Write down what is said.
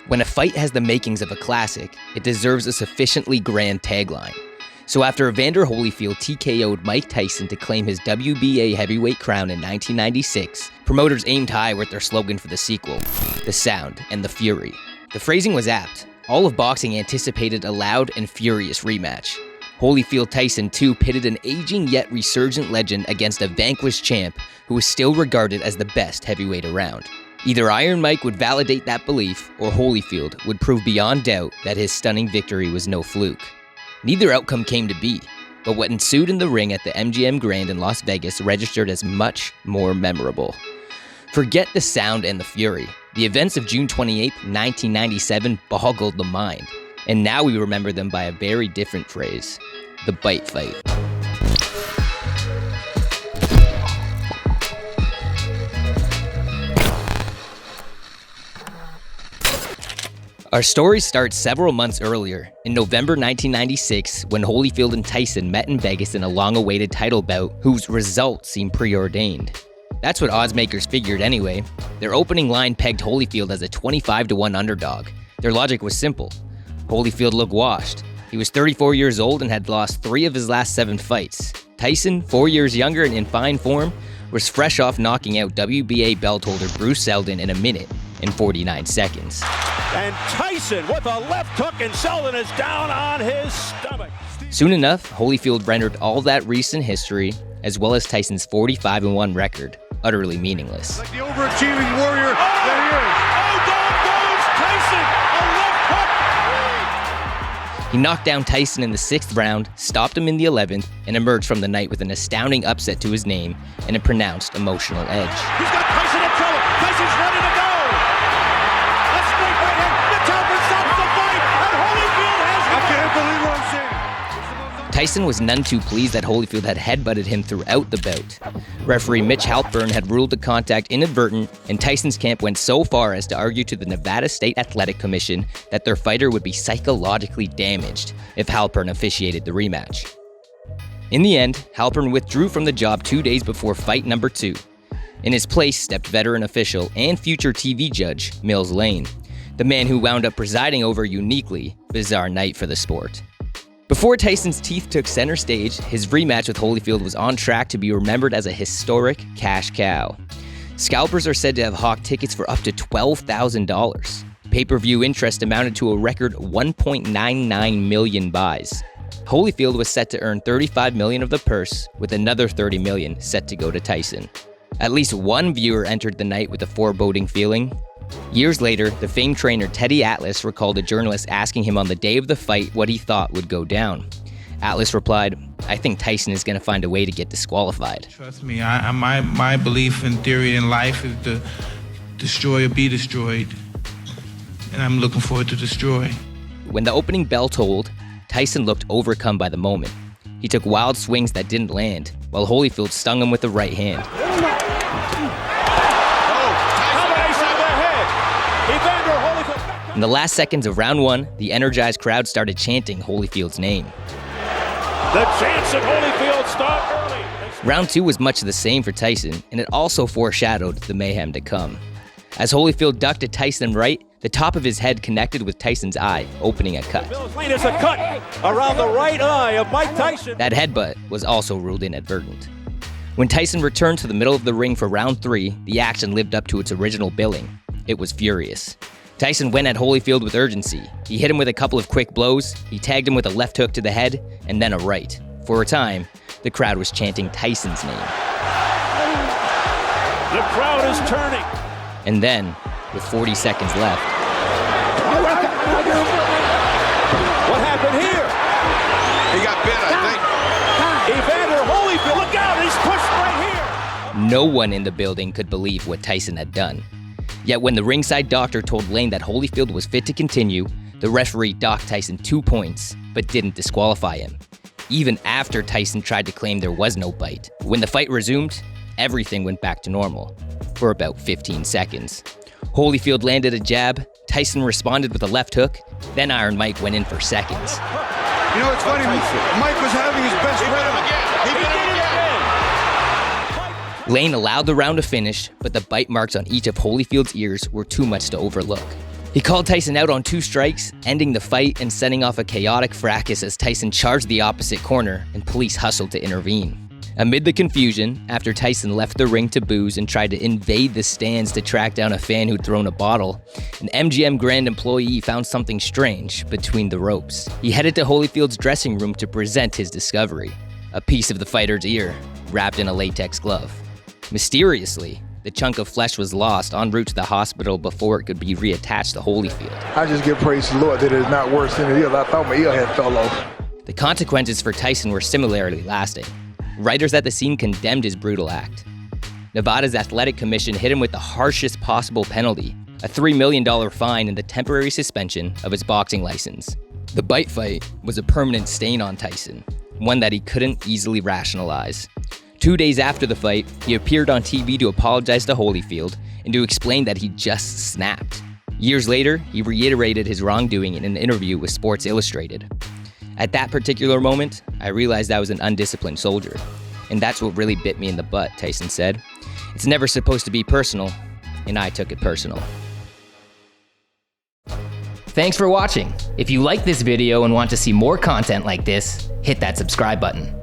When a fight has the makings of a classic, it deserves a sufficiently grand tagline. So after Evander Holyfield TKO'd Mike Tyson to claim his WBA heavyweight crown in 1996, promoters aimed high with their slogan for the sequel, "The Sound and the Fury." The phrasing was apt. All of boxing anticipated a loud and furious rematch. Holyfield-Tyson II pitted an aging yet resurgent legend against a vanquished champ who was still regarded as the best heavyweight around. Either Iron Mike would validate that belief, or Holyfield would prove beyond doubt that his stunning victory was no fluke. Neither outcome came to be, but what ensued in the ring at the MGM Grand in Las Vegas registered as much more memorable. Forget the sound and the fury. The events of June 28, 1997 boggled the mind, and now we remember them by a very different phrase: the bite fight. Our story starts several months earlier, in November 1996, when Holyfield and Tyson met in Vegas in a long-awaited title bout whose results seemed preordained. That's what oddsmakers figured anyway. Their opening line pegged Holyfield as a 25-1 underdog. Their logic was simple. Holyfield looked washed. He was 34 years old and had lost 3 of his last 7 fights. Tyson, 4 years younger and in fine form, was fresh off knocking out WBA belt holder Bruce Seldon in a minute and 49 seconds. And Tyson with a left hook, and Seldon is down on his stomach. Soon enough, Holyfield rendered all that recent history, as well as Tyson's 45-1 record, utterly meaningless. Like the overachieving warrior that Oh, down goes Tyson, a left hook. He knocked down Tyson in the 6th round, stopped him in the 11th, and emerged from the night with an astounding upset to his name and a pronounced emotional edge. He's got Tyson in trouble. Tyson's ready to go. A straight right hand. The Talbot stops the fight, and Holyfield has I can't believe what I'm seeing. Tyson was none too pleased that Holyfield had headbutted him throughout the bout. Referee Mitch Halpern had ruled the contact inadvertent, and Tyson's camp went so far as to argue to the Nevada State Athletic Commission that their fighter would be psychologically damaged if Halpern officiated the rematch. In the end, Halpern withdrew from the job 2 days before fight number 2. In his place stepped veteran official and future TV judge Mills Lane, the man who wound up presiding over a uniquely bizarre night for the sport. Before Tyson's teeth took center stage, his rematch with Holyfield was on track to be remembered as a historic cash cow. Scalpers are said to have hawked tickets for up to $12,000. Pay-per-view interest amounted to a record 1.99 million buys. Holyfield was set to earn $35 million of the purse, with another $30 million set to go to Tyson. At least one viewer entered the night with a foreboding feeling. Years later, the famed trainer Teddy Atlas recalled a journalist asking him on the day of the fight what he thought would go down. Atlas replied, "I think Tyson is going to find a way to get disqualified." Trust me, my belief and theory in life is to destroy or be destroyed. And I'm looking forward to destroy. When the opening bell tolled, Tyson looked overcome by the moment. He took wild swings that didn't land, while Holyfield stung him with the right hand. In the last seconds of round 1, the energized crowd started chanting Holyfield's name. The chance of Holyfield stopped early. Round 2 was much the same for Tyson, and it also foreshadowed the mayhem to come. As Holyfield ducked at Tyson right, the top of his head connected with Tyson's eye, opening a cut. There's a cut around the right eye of Mike Tyson. That headbutt was also ruled inadvertent. When Tyson returned to the middle of the ring for round 3, the action lived up to its original billing. It was furious. Tyson went at Holyfield with urgency. He hit him with a couple of quick blows, he tagged him with a left hook to the head, and then a right. For a time, the crowd was chanting Tyson's name. The crowd is turning. And then, with 40 seconds left, What happened here? He got bit, I think. Evander Holyfield, look out, he's pushed right here. no one in the building could believe what Tyson had done. Yet when the ringside doctor told Lane that Holyfield was fit to continue, the referee docked Tyson 2 points, but didn't disqualify him, even after Tyson tried to claim there was no bite. When the fight resumed, everything went back to normal, for about 15 seconds. Holyfield landed a jab, Tyson responded with a left hook, then Iron Mike went in for seconds. You know, it's funny, Mike was having his best round. He did it again. Lane allowed the round to finish, but the bite marks on each of Holyfield's ears were too much to overlook. He called Tyson out on 2 strikes, ending the fight and setting off a chaotic fracas as Tyson charged the opposite corner and police hustled to intervene. Amid the confusion, after Tyson left the ring to booze and tried to invade the stands to track down a fan who'd thrown a bottle, an MGM Grand employee found something strange between the ropes. He headed to Holyfield's dressing room to present his discovery: a piece of the fighter's ear, wrapped in a latex glove. Mysteriously, the chunk of flesh was lost en route to the hospital before it could be reattached to Holyfield. I just give praise to the Lord that it's not worse than it is. I thought my ear had fell off. The consequences for Tyson were similarly lasting. Writers at the scene condemned his brutal act. Nevada's athletic commission hit him with the harshest possible penalty, a $3 million fine and the temporary suspension of his boxing license. The bite fight was a permanent stain on Tyson, one that he couldn't easily rationalize. 2 days after the fight, he appeared on TV to apologize to Holyfield and to explain that he just snapped. Years later, he reiterated his wrongdoing in an interview with Sports Illustrated. At that particular moment, I realized I was an undisciplined soldier. And that's what really bit me in the butt, Tyson said. It's never supposed to be personal, and I took it personal. Thanks for watching. If you like this video and want to see more content like this, hit that subscribe button.